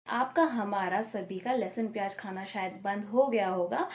आपका हमारा सभी का लहसुन प्याज खाना शायद बंद हो गया होगा।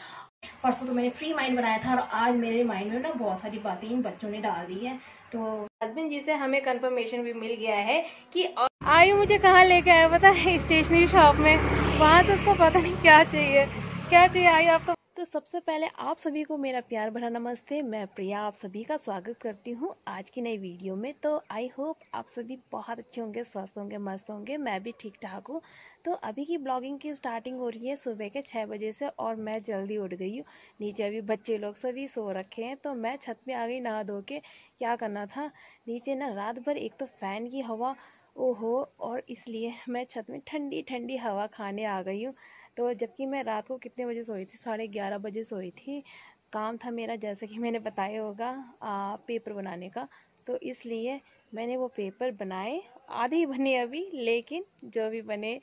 परसों तो मैंने फ्री माइंड बनाया था और आज मेरे माइंड में ना बहुत सारी बातें इन बच्चों ने डाल दी है। तो हस्बैंड जी से हमें कंफर्मेशन भी मिल गया है कि आयु मुझे कहाँ लेके आया पता है, स्टेशनरी शॉप में। वहां से उसको पता नहीं क्या चाहिए आयु आपको। तो सबसे पहले आप सभी को मेरा प्यार भरा नमस्ते। मैं प्रिया आप सभी का स्वागत करती हूँ आज की नई वीडियो में। तो आई होप आप सभी बहुत अच्छे होंगे, स्वस्थ होंगे, मस्त होंगे। मैं भी ठीक ठाक हूँ। तो अभी की ब्लॉगिंग की स्टार्टिंग हो रही है सुबह के 6 बजे से और मैं जल्दी उठ गई हूँ। नीचे अभी बच्चे लोग सभी सो रखे हैं तो मैं छत पे आ गई नहा धो के। क्या करना था, नीचे ना रात भर एक तो फ़ैन की हवा ओहो, और इसलिए मैं छत में ठंडी ठंडी हवा खाने आ गई हूँ। तो जबकि मैं रात को कितने बजे सोई थी, 11:30 बजे सोई थी। काम था मेरा जैसे कि मैंने बताया होगा पेपर बनाने का। तो इसलिए मैंने वो पेपर बनाए, आधे ही बने अभी, लेकिन जो भी बने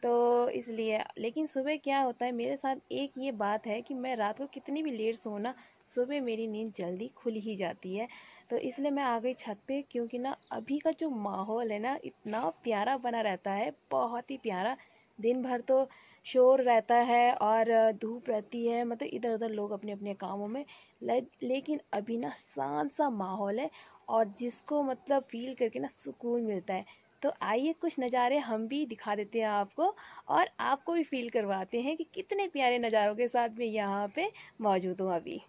तो इसलिए। लेकिन सुबह क्या होता है मेरे साथ, एक ये बात है कि मैं रात को कितनी भी लेट सोना, सुबह मेरी नींद जल्दी खुल ही जाती है। तो इसलिए मैं आ गई छत पे, क्योंकि ना अभी का जो माहौल है ना इतना प्यारा बना रहता है, बहुत ही प्यारा। दिन भर तो शोर रहता है और धूप रहती है, मतलब इधर उधर लोग अपने अपने कामों में लेकिन अभी ना शांत सा माहौल है और जिसको मतलब फील करके ना सुकून मिलता है। तो आइए कुछ नज़ारे हम भी दिखा देते हैं आपको और आपको भी फील करवाते हैं कि कितने प्यारे नज़ारों के साथ मैं यहाँ पे मौजूद हूँ अभी।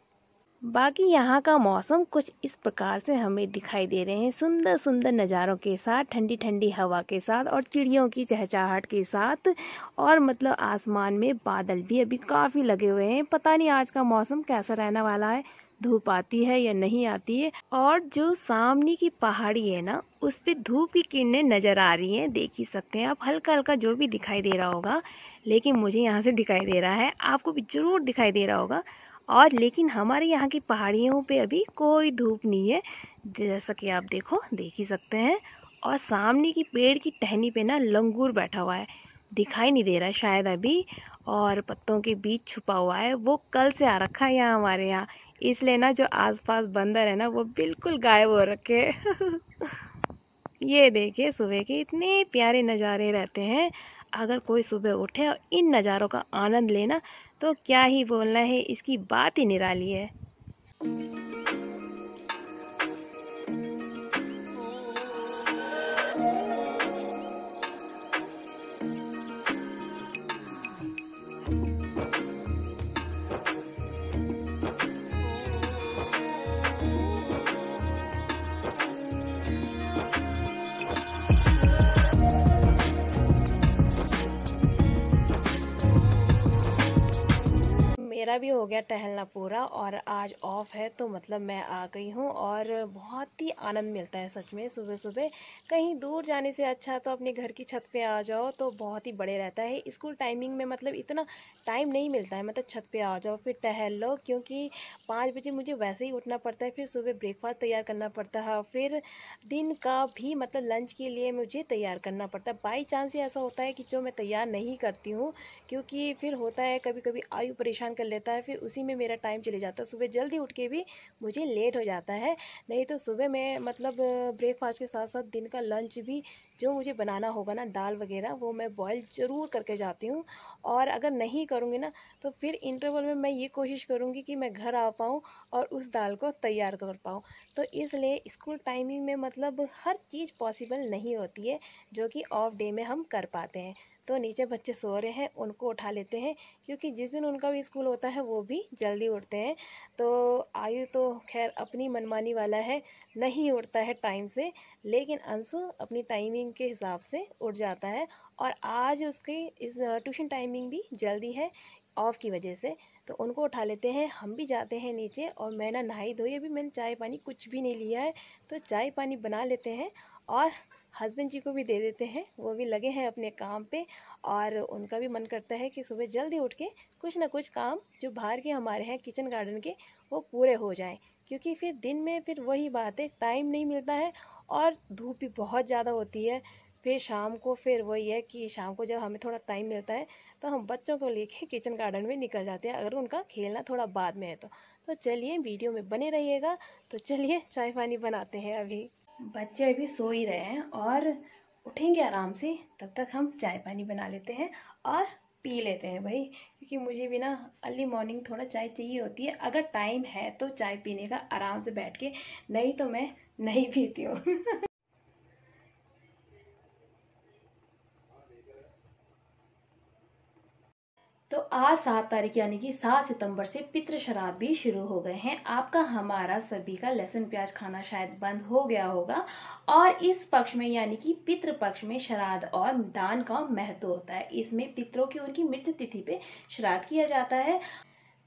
बाकी यहाँ का मौसम कुछ इस प्रकार से हमें दिखाई दे रहे हैं, सुंदर सुंदर नज़ारों के साथ, ठंडी ठंडी हवा के साथ और चिड़ियों की चहचहाहट के साथ। और मतलब आसमान में बादल भी अभी काफ़ी लगे हुए हैं। पता नहीं आज का मौसम कैसा रहने वाला है, धूप आती है या नहीं आती है। और जो सामने की पहाड़ी है ना, उस पे धूप की किरणें नज़र आ रही हैं, देख ही सकते हैं आप। हल्का हल्का जो भी दिखाई दे रहा होगा, लेकिन मुझे यहाँ से दिखाई दे रहा है, आपको भी ज़रूर दिखाई दे रहा होगा। और लेकिन हमारे यहाँ की पहाड़ियों पे अभी कोई धूप नहीं है, जैसा कि आप देख ही सकते हैं। और सामने की पेड़ की टहनी पे ना लंगूर बैठा हुआ है, दिखाई नहीं दे रहा है शायद अभी, और पत्तों के बीच छुपा हुआ है। वो कल से आ रखा है यहाँ हमारे यहाँ, इसलिए ना जो आसपास बंदर है ना वो बिल्कुल गायब हो रखे हैं। ये देखिए सुबह के इतने प्यारे नज़ारे रहते हैं। अगर कोई सुबह उठे और इन नज़ारों का आनंद लेना तो क्या ही बोलना है, इसकी बात ही निराली है। मेरा भी हो गया टहलना पूरा और आज ऑफ है, तो मतलब मैं आ गई हूँ और बहुत ही आनंद मिलता है सच में। सुबह सुबह कहीं दूर जाने से अच्छा तो अपने घर की छत पे आ जाओ तो बहुत ही बढ़िया रहता है। स्कूल टाइमिंग में मतलब इतना टाइम नहीं मिलता है, मतलब छत पे आ जाओ फिर टहल लो, क्योंकि 5 बजे मुझे वैसे ही उठना पड़ता है, फिर सुबह ब्रेकफास्ट तैयार करना पड़ता है, फिर दिन का भी मतलब लंच के लिए मुझे तैयार करना पड़ता है। बाई चांस ही ऐसा होता है कि जो मैं तैयार नहीं करती हूँ, क्योंकि फिर होता है कभी कभी आयु परेशान कर लेता है, फिर उसी में मेरा टाइम चले जाता है। सुबह जल्दी उठ के भी मुझे लेट हो जाता है। नहीं तो सुबह मैं मतलब ब्रेकफास्ट के साथ साथ दिन का लंच भी जो मुझे बनाना होगा ना, दाल वगैरह, वो मैं बॉईल ज़रूर करके जाती हूँ। और अगर नहीं करूँगी ना तो फिर इंटरवल में मैं ये कोशिश करूँगी कि मैं घर आ पाऊँ और उस दाल को तैयार कर पाऊँ। तो इसलिए स्कूल टाइमिंग में मतलब हर चीज़ पॉसिबल नहीं होती है जो कि ऑफ डे में हम कर पाते हैं। तो नीचे बच्चे सो रहे हैं, उनको उठा लेते हैं, क्योंकि जिस दिन उनका भी स्कूल होता है वो भी जल्दी उठते हैं। तो आयु तो खैर अपनी मनमानी वाला है, नहीं उठता है टाइम से, लेकिन अंशु अपनी टाइमिंग के हिसाब से उठ जाता है। और आज उसकी इस ट्यूशन टाइमिंग भी जल्दी है ऑफ की वजह से। तो उनको उठा लेते हैं, हम भी जाते हैं नीचे। और मैं ना नहाई धोई, अभी मैंने चाय पानी कुछ भी नहीं लिया है, तो चाय पानी बना लेते हैं और हस्बैंड जी को भी दे देते हैं, वो भी लगे हैं अपने काम पे। और उनका भी मन करता है कि सुबह जल्दी उठ के कुछ ना कुछ काम जो बाहर के हमारे हैं किचन गार्डन के, वो पूरे हो जाएं। क्योंकि फिर दिन में फिर वही बात है, टाइम नहीं मिलता है और धूप भी बहुत ज़्यादा होती है। फिर शाम को फिर वही है कि शाम को जब हमें थोड़ा टाइम मिलता है तो हम बच्चों को लेके किचन गार्डन में निकल जाते हैं, अगर उनका खेलना थोड़ा बाद में है तो चलिए वीडियो में बने रहिएगा। तो चलिए चाय पानी बनाते हैं। अभी बच्चे अभी सो ही रहे हैं और उठेंगे आराम से, तब तक हम चाय पानी बना लेते हैं और पी लेते हैं भाई, क्योंकि मुझे भी ना अर्ली मॉर्निंग थोड़ा चाय चाहिए होती है। अगर टाइम है तो चाय पीने का आराम से बैठ के, नहीं तो मैं नहीं पीती हूँ। तो आज 7 तारीख यानी कि 7 सितंबर से पितृ श्राद्ध भी शुरू हो गए हैं। आपका हमारा सभी का लहसुन प्याज खाना शायद बंद हो गया होगा, और इस पक्ष में यानी कि पितृ पक्ष में श्राद्ध और दान का महत्व होता है। इसमें पितरों की उनकी मृत्यु तिथि पे श्राद्ध किया जाता है।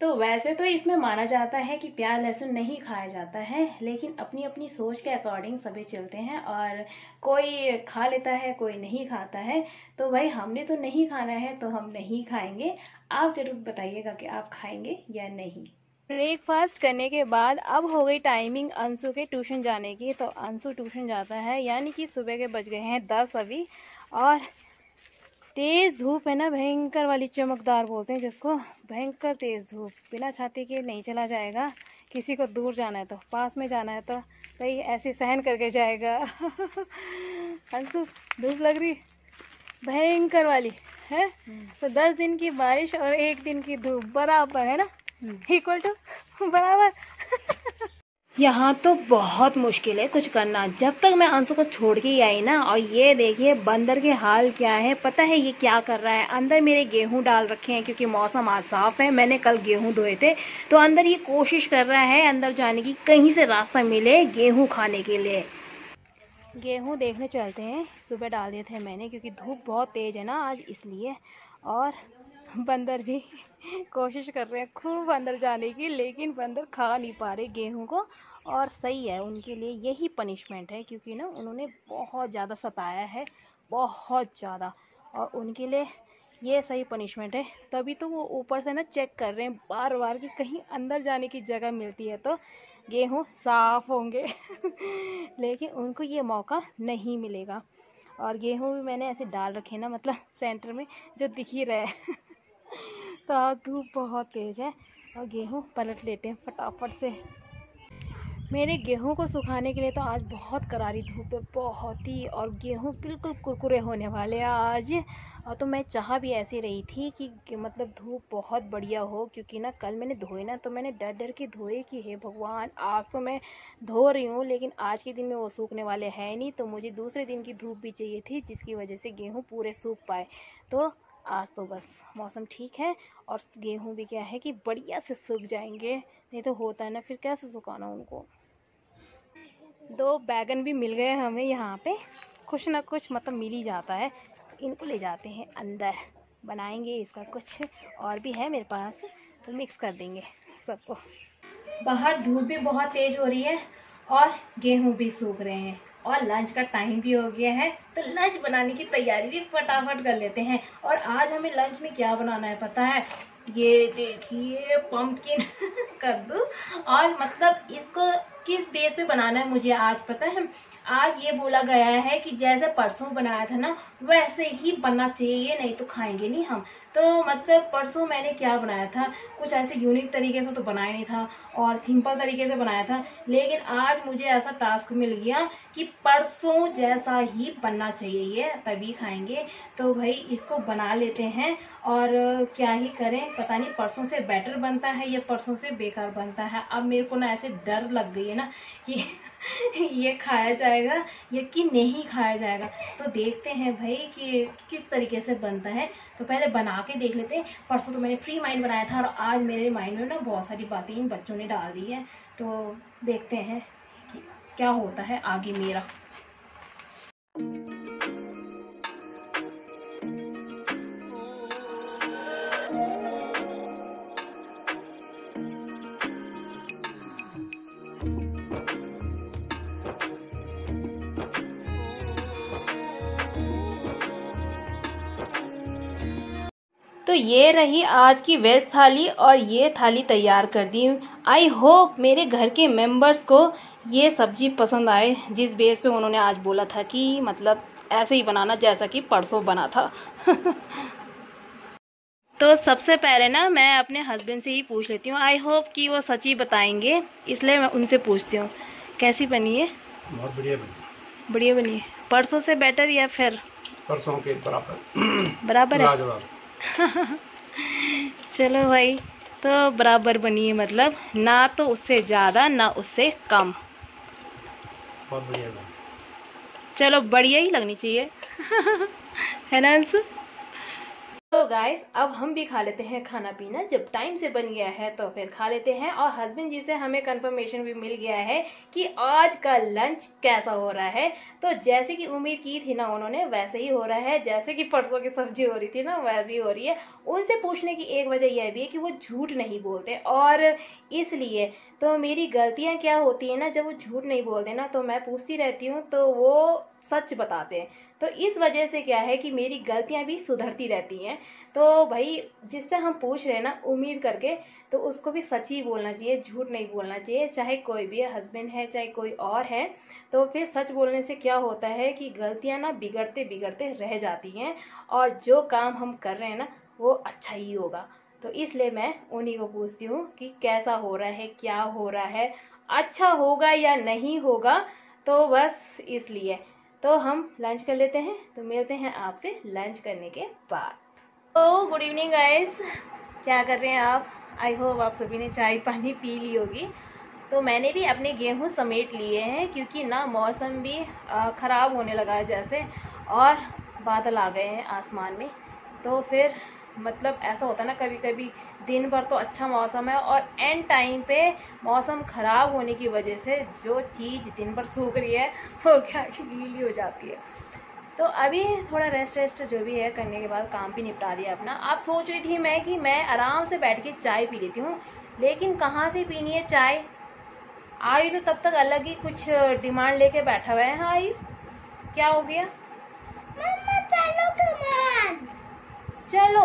तो वैसे तो इसमें माना जाता है कि प्याज लहसुन नहीं खाया जाता है, लेकिन अपनी अपनी सोच के अकॉर्डिंग सभी चलते हैं, और कोई खा लेता है कोई नहीं खाता है। तो भाई हमने तो नहीं खाना है तो हम नहीं खाएंगे। आप जरूर बताइएगा कि आप खाएंगे या नहीं। ब्रेकफास्ट करने के बाद अब हो गई टाइमिंग अंशु के ट्यूशन जाने की। तो अंशु ट्यूशन जाता है, यानी कि सुबह के बज गए हैं 10 अभी, और तेज धूप है ना, भयंकर वाली, चमकदार बोलते हैं जिसको, भयंकर तेज धूप। बिना छाती के नहीं चला जाएगा। किसी को दूर जाना है तो, पास में जाना है तो भाई ऐसे सहन करके जाएगा। अंशु धूप लग रही भयंकर वाली है। तो 10 दिन की बारिश और 1 दिन की धूप बराबर है ना, इक्वल टू बराबर। यहाँ तो बहुत मुश्किल है कुछ करना। जब तक मैं अंशु को छोड़ के ही आई ना, और ये देखिए बंदर के हाल क्या है, पता है ये क्या कर रहा है? अंदर मेरे गेहूं डाल रखे हैं, क्योंकि मौसम आज साफ है, मैंने कल गेहूं धोए थे। तो अंदर ये कोशिश कर रहा है अंदर जाने की, कहीं से रास्ता मिले गेहूं खाने के लिए। गेहूं देखने चलते हैं। सुबह डाल दिए थे मैंने, क्योंकि धूप बहुत तेज है ना आज, इसलिए। और बंदर भी कोशिश कर रहे हैं खूब अंदर जाने की, लेकिन बंदर खा नहीं पा रहे गेहूं को। और सही है, उनके लिए यही पनिशमेंट है, क्योंकि ना उन्होंने बहुत ज़्यादा सताया है, बहुत ज़्यादा, और उनके लिए ये सही पनिशमेंट है। तभी तो वो ऊपर से ना चेक कर रहे हैं बार बार कि कहीं अंदर जाने की जगह मिलती है तो गेहूं साफ होंगे। लेकिन उनको ये मौका नहीं मिलेगा। और गेहूं भी मैंने ऐसे डाल रखे ना, मतलब सेंटर में, जो दिख ही रहा है। तो धूप बहुत तेज़ है, और गेहूं पलट लेते हैं फटाफट से। मेरे गेहूं को सुखाने के लिए तो आज बहुत करारी धूप है, बहुत ही, और गेहूं बिल्कुल कुरकुरे होने वाले हैं आज। और तो मैं चाह भी ऐसी रही थी कि मतलब धूप बहुत बढ़िया हो, क्योंकि ना कल मैंने धोए ना, तो मैंने डर डर के धोए कि हे भगवान, आज तो मैं धो रही हूँ लेकिन आज के दिन में वो सूखने वाले हैं नहीं, तो मुझे दूसरे दिन की धूप भी चाहिए थी, जिसकी वजह से गेहूँ पूरे सूख पाए। तो आज तो बस मौसम ठीक है, और गेहूँ भी क्या है कि बढ़िया से सूख जाएंगे, नहीं तो होता है ना फिर कैसे सुखाना उनको। 2 बैगन भी मिल गए हमें यहाँ पे, कुछ ना कुछ मतलब मिल ही जाता है। इनको ले जाते हैं अंदर, बनाएंगे इसका कुछ, और भी है मेरे पास, तो मिक्स कर देंगे सबको। बाहर धूप भी बहुत तेज हो रही है, और गेहूं भी सूख रहे हैं, और लंच का टाइम भी हो गया है, तो लंच बनाने की तैयारी भी फटाफट कर लेते हैं। और आज हमें लंच में क्या बनाना है पता है? ये देखिए पम्पकिन कद्दू। और मतलब इसको किस बेस पे बनाना है मुझे आज पता है। आज ये बोला गया है कि जैसे परसों बनाया था ना, वैसे ही बनना चाहिए, नहीं तो खाएंगे नहीं हम। तो मतलब परसों मैंने क्या बनाया था, कुछ ऐसे यूनिक तरीके से तो बनाया नहीं था, और सिंपल तरीके से बनाया था। लेकिन आज मुझे ऐसा टास्क मिल गया कि परसों जैसा ही बनना चाहिए, ये तभी खाएंगे। तो भाई इसको बना लेते हैं, और क्या ही करें, पता नहीं परसों से बेटर बनता है या परसों से बेकार बनता है। अब मेरे को ना ऐसे डर लग गई है ना कि ये खाया जाएगा या कि नहीं खाया जाएगा। तो देखते हैं भाई कि किस तरीके से बनता है। तो पहले बना के देख लेते हैं। परसों तो मैंने फ्री माइंड बनाया था, और आज मेरे माइंड में ना बहुत सारी बातें इन बच्चों ने डाल दी है। तो देखते हैं कि क्या होता है आगे मेरा। तो ये रही आज की वेज थाली, और ये थाली तैयार कर दी। आई होप मेरे घर के मेंबर्स को ये सब्जी पसंद आए, जिस बेस पे उन्होंने आज बोला था कि मतलब ऐसे ही बनाना जैसा कि परसों बना था। तो सबसे पहले ना मैं अपने हस्बैंड से ही पूछ लेती हूँ, आई होप कि वो सच ही बताएंगे, इसलिए मैं उनसे पूछती हूँ कैसी बनी है। बहुत बढ़िया बनी। बढ़िया बनी है। परसों से बेटर या फिर परसों के बराबर? बराबर है। चलो भाई, तो बराबर बनी है, मतलब ना तो उससे ज्यादा ना उससे कम। बहुत बढ़िया। चलो बढ़िया ही लगनी चाहिए। है ना अंशु? तो गाइस, अब हम भी खा लेते हैं खाना पीना। जब टाइम से बन गया है तो फिर खा लेते हैं। और हस्बैंड जी से हमें कंफर्मेशन भी मिल गया है कि आज का लंच कैसा हो रहा है। तो जैसे कि उम्मीद की थी ना उन्होंने, वैसे ही हो रहा है। जैसे कि परसों की सब्जी हो रही थी ना, वैसे ही हो रही है। उनसे पूछने की एक वजह यह भी है कि वो झूठ नहीं बोलते, और इसलिए तो मेरी गलतियां क्या होती है ना, जब वो झूठ नहीं बोलते ना तो मैं पूछती रहती हूँ तो वो सच बताते हैं। तो इस वजह से क्या है कि मेरी गलतियां भी सुधरती रहती हैं। तो भाई, जिससे हम पूछ रहे हैं ना उम्मीद करके, तो उसको भी सच ही बोलना चाहिए, झूठ नहीं बोलना चाहिए। चाहे कोई भी है, हस्बैंड है चाहे कोई और है, तो फिर सच बोलने से क्या होता है कि गलतियां ना बिगड़ते बिगड़ते रह जाती हैं, और जो काम हम कर रहे हैं ना वो अच्छा ही होगा। तो इसलिए मैं उन्हीं को पूछती हूँ कि कैसा हो रहा है, क्या हो रहा है, अच्छा होगा या नहीं होगा। तो बस इसलिए तो हम लंच कर लेते हैं। तो मिलते हैं आपसे लंच करने के बाद। तो गुड इवनिंग गाइस, क्या कर रहे हैं आप? आई होप आप सभी ने चाय पानी पी ली होगी। तो मैंने भी अपने गेहूं समेट लिए हैं, क्योंकि ना मौसम भी ख़राब होने लगा है जैसे, और बादल आ गए हैं आसमान में। तो फिर मतलब ऐसा होता है ना, कभी कभी दिन भर तो अच्छा मौसम है और एंड टाइम पे मौसम ख़राब होने की वजह से जो चीज़ दिन भर सूख रही है वो क्या गीली हो जाती है। तो अभी थोड़ा रेस्ट जो भी है करने के बाद काम भी निपटा दिया अपना। आप सोच रही थी मैं कि मैं आराम से बैठ के चाय पी लेती हूँ, लेकिन कहाँ से पीनी है चाय। आयु तो तब तक अलग ही कुछ डिमांड लेके बैठा हुआ है। हाँ आयु, क्या हो गया? चलो,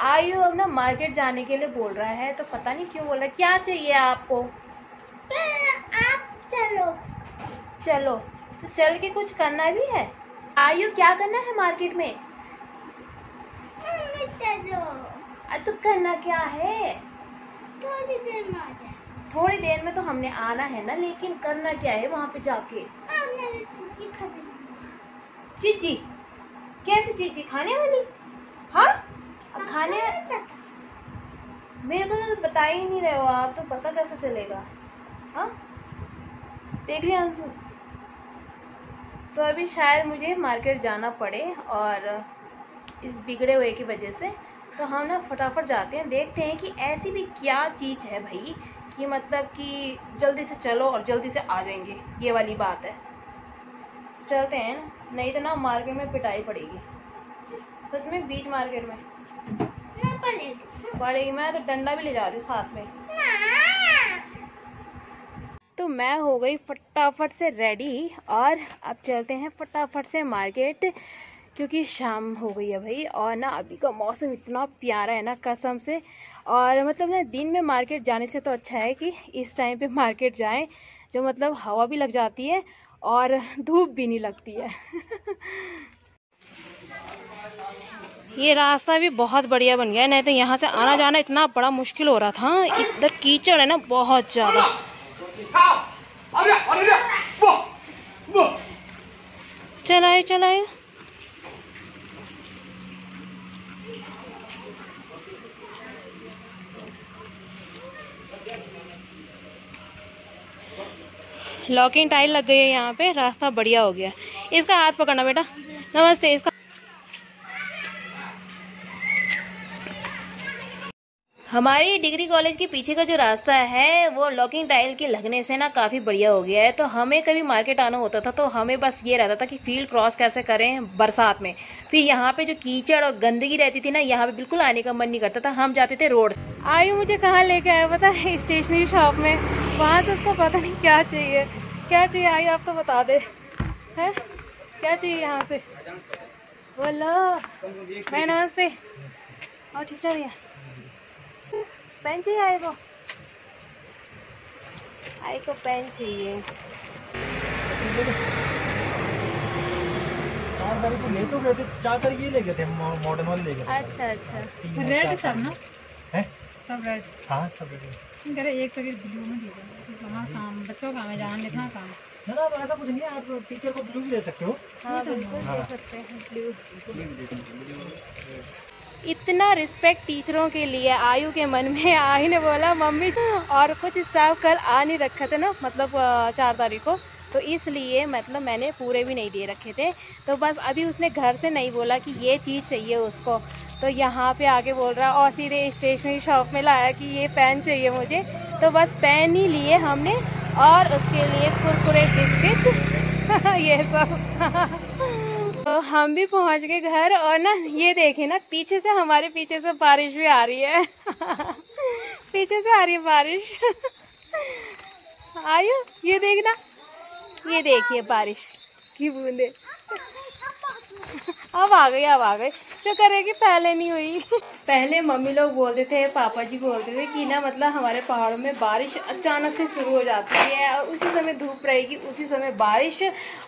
आयु अब ना मार्केट जाने के लिए बोल रहा है, तो पता नहीं क्यों बोल रहा है। क्या चाहिए आपको? आप चलो। चलो, तो चल के कुछ करना भी है। आयु, क्या करना है मार्केट में? चलो। तो करना क्या है? थोड़ी देर में आ जाए। थोड़ी देर में तो हमने आना है ना, लेकिन करना क्या है वहाँ पे जाके? चीची? कैसे चीची? खाने वाली? हाँ, अब खाने मेरे को तो बता ही नहीं रहे हो आप, तो पता कैसे चलेगा? हाँ, देख लिया अंशु। तो अभी शायद मुझे मार्केट जाना पड़े, और इस बिगड़े हुए की वजह से तो हम ना फटाफट जाते हैं, देखते हैं कि ऐसी भी क्या चीज़ है भाई कि मतलब कि जल्दी से चलो और जल्दी से आ जाएंगे, ये वाली बात है। चलते हैं ना, नहीं तो ना मार्केट में पिटाई पड़ेगी सच में। बीच मार्केट में पड़ेगी। मैं तो डंडा भी ले जा रही हूँ साथ में। तो मैं हो गई फटाफट से रेडी, और अब चलते हैं फटाफट से मार्केट, क्योंकि शाम हो गई है भाई। और ना अभी का मौसम इतना प्यारा है ना कसम से। और मतलब ना दिन में मार्केट जाने से तो अच्छा है कि इस टाइम पे मार्केट जाएं, जो मतलब हवा भी लग जाती है और धूप भी नहीं लगती है। ये रास्ता भी बहुत बढ़िया बन गया है, नहीं तो यहाँ से आना जाना इतना बड़ा मुश्किल हो रहा था। इधर कीचड़ है ना बहुत ज्यादा। चलाए चलाए। लॉकिंग टाइल लग गई है यहाँ पे, रास्ता बढ़िया हो गया। इसका हाथ पकड़ना बेटा। नमस्ते। इसका हमारी डिग्री कॉलेज के पीछे का जो रास्ता है वो लॉकिंग टाइल के लगने से ना काफ़ी बढ़िया हो गया है। तो हमें कभी मार्केट आना होता था तो हमें बस ये रहता था कि फील्ड क्रॉस कैसे करें बरसात में। फिर यहाँ पे जो कीचड़ और गंदगी रहती थी ना, यहाँ पे बिल्कुल आने का मन नहीं करता था, हम जाते थे रोड। आयु मुझे कहाँ लेके आया पता है? स्टेशनरी शॉप में। वहाँ से उसको पता नहीं क्या चाहिए। क्या चाहिए आयु, आप तो बता दे। है क्या चाहिए यहाँ से? बोलो। भाई नमस्ते। और ठीक ठाक? पेन चाहिए आए को पेन चाहिए। ले तो गए थे, 4 तारीख ये ले गए थे, मॉडर्न वाले ले गए। अच्छा अच्छा, रेड सब ना है? सब रेड। हाँ सब रेड। एक पैकेट ब्लू में दे दो। वहाँ काम बच्चों का हमें जाना लिखना काम। ना ना, तो ऐसा कुछ नहीं है, आप टीचर को ब्लू भी दे सकते हो। हाँ बिल्कुल हाँ। दे सकते हैं ब्लू। इतना रिस्पेक्ट टीचरों के लिए आयु के मन में। आयु ने बोला मम्मी, और कुछ स्टाफ कल आ नहीं रखे थे ना, मतलब 4 तारीख को, तो इसलिए मतलब मैंने पूरे भी नहीं दे रखे थे। तो बस अभी उसने घर से नहीं बोला कि ये चीज़ चाहिए उसको, तो यहाँ पे आके बोल रहा, और सीधे स्टेशनरी शॉप में लाया कि ये पेन चाहिए मुझे। तो बस पेन ही लिए हमने, और उसके लिए कुरकुरे बिस्किट ये सब। तो हम भी पहुंच गए घर, और ना ये देखे ना, पीछे से, हमारे पीछे से बारिश भी आ रही है। पीछे से आ रही है बारिश। आयु ये देखना, ये देखिए बारिश की बूंदे। अब आ गई, अब आ गई। शुक्र है कि पहले नहीं हुई। पहले मम्मी लोग बोलते थे, पापा जी बोलते थे कि ना मतलब हमारे पहाड़ों में बारिश अचानक से शुरू हो जाती है, और उसी समय धूप रहेगी, उसी समय बारिश,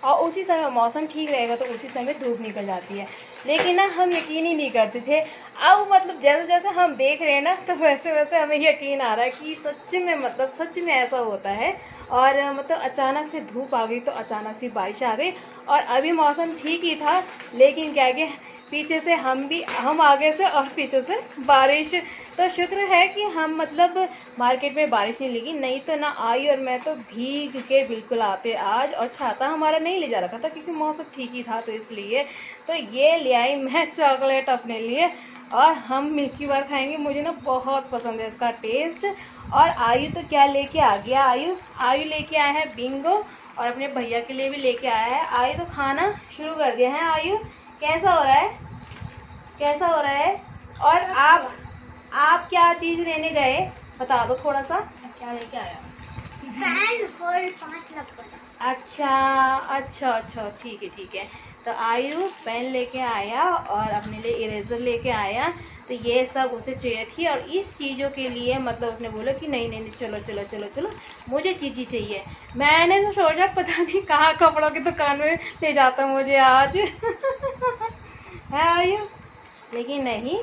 और उसी समय मौसम ठीक रहेगा तो उसी समय धूप निकल जाती है। लेकिन ना हम यकीन ही नहीं करते थे। अब मतलब जैसे जैसे हम देख रहे हैं ना, तो वैसे वैसे हमें यकीन आ रहा है कि सच में, मतलब सच में ऐसा होता है। और मतलब अचानक से धूप आ गई तो अचानक से बारिश आ गई, और अभी मौसम ठीक ही था, लेकिन क्या कि पीछे से हम आगे से और पीछे से बारिश। तो शुक्र है कि हम मतलब मार्केट में बारिश नहीं लगी, नहीं तो ना आई और मैं तो भीग के बिल्कुल आते आज। और छाता हमारा नहीं ले जा रखा था क्योंकि मौसम ठीक ही था, तो इसलिए तो ये ले आई मैं चॉकलेट अपने लिए, और हम मिल्की बार खाएंगे। मुझे ना बहुत पसंद है इसका टेस्ट। और आयु तो क्या लेके आ गया, आयु लेके आया है बिंगो, और अपने भैया के लिए भी लेके आया है। आयु तो खाना शुरू कर दिया है। आयु कैसा हो रहा है, कैसा हो रहा है? और आप क्या चीज लेने गए, बता दो थोड़ा सा, क्या लेके आया? अच्छा अच्छा अच्छा, ठीक है ठीक है। तो आयु पेन लेके आया और अपने लिए इरेजर लेके आया। तो ये सब उसे चाहिए थी, और इस चीज़ों के लिए मतलब उसने बोला कि नहीं नहीं नहीं, चलो चलो चलो चलो, मुझे चीज़ी चाहिए। मैंने तो सोचा पता नहीं कहाँ कपड़ों की दुकान में ले जाता मुझे आज। है आयु, लेकिन नहीं,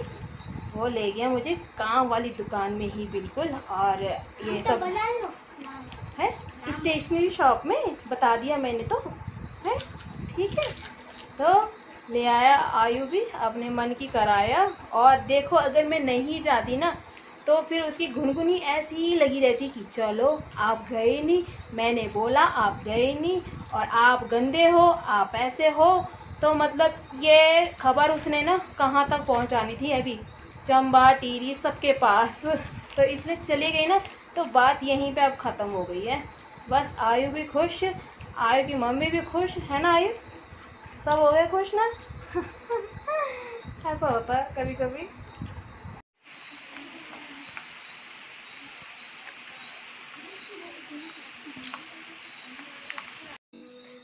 वो ले गया मुझे काम वाली दुकान में ही बिल्कुल। और ये सब है स्टेशनरी शॉप में, बता दिया मैंने तो, है ठीक है। तो ले आया आयु भी, अपने मन की कराया। और देखो अगर मैं नहीं जाती ना, तो फिर उसकी घुनघुनी ऐसी ही लगी रहती कि चलो आप गए नहीं, मैंने बोला आप गए नहीं, और आप गंदे हो, आप ऐसे हो। तो मतलब ये खबर उसने ना कहाँ तक पहुँचानी थी, अभी चंबा टीरी सबके पास। तो इसलिए चली गई ना, तो बात यहीं पे अब ख़त्म हो गई है। बस आयु भी खुश, आयु की मम्मी भी खुश, है ना आयु? सब हो गए खुश ना? ऐसा होता है कभी कभी।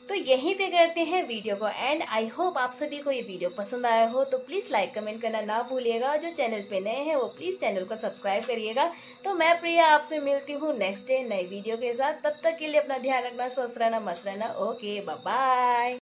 तो यहीं पे करते हैं वीडियो को एंड। आई होप आप सभी को ये वीडियो पसंद आया हो, तो प्लीज़ लाइक कमेंट करना ना भूलिएगा। जो चैनल पे नए हैं वो प्लीज़ चैनल को सब्सक्राइब करिएगा। तो मैं प्रिया आपसे मिलती हूँ नेक्स्ट डे नई वीडियो के साथ। तब तक के लिए अपना ध्यान रखना, स्वस्थ रहना, मस्त रहना। Okay bye bye.